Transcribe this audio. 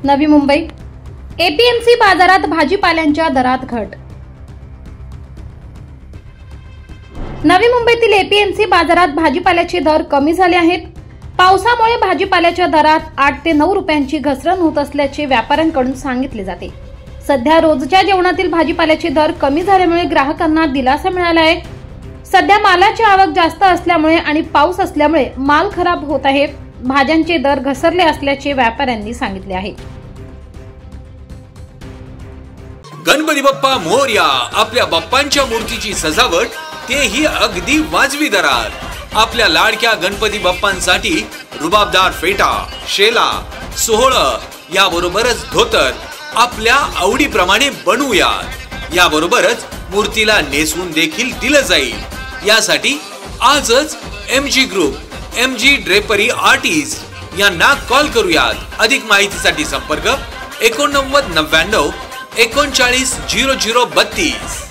Navi Mumbai APMC बाजारात भाजीपाल्यांच्या दरात घट। नवी मुंबईतील एपीएमसी बाजारात भाजीपाल्याचे दर कमी झाले आहेत। पावसामुळे भाजीपाल्याच्या दरात 8 ते 9 रुपयांची घसरण होत असल्याचे व्यापाऱ्यांकडून सांगितले जाते। सध्या रोजच्या जेवणातील भाजीपाल्याचे दर कमी झाल्यामुळे ग्राहकांना दिलासा मिळाला आहे। सध्या मालाची आवक जास्त असल्यामुळे आणि पाऊस असल्यामुळे माल खराब होत आहे। भाज्यांचे दर घसरले असल्याचे व्यापाऱ्यांनी सांगितले आहे। गणपती बाप्पा मोरया। आपल्या बाप्पांच्या मूर्तीची सजावट तेही अगदी वाजवी दरात। आपल्या लाडक्या गणपती बाप्पांसाठी रुबाबदार फेटा, शेला, सोहळं याबरोबरच धोतर आपल्या आवडीप्रमाणे बनवूयात। याबरोबरच मूर्तीला नेसवून देखील दिलं जाईल। यासाठी आजच MG group, MG drapery artist यांना कॉल करूयात। अधिक माहितीसाठी संपर्क 89 99 39 00 32।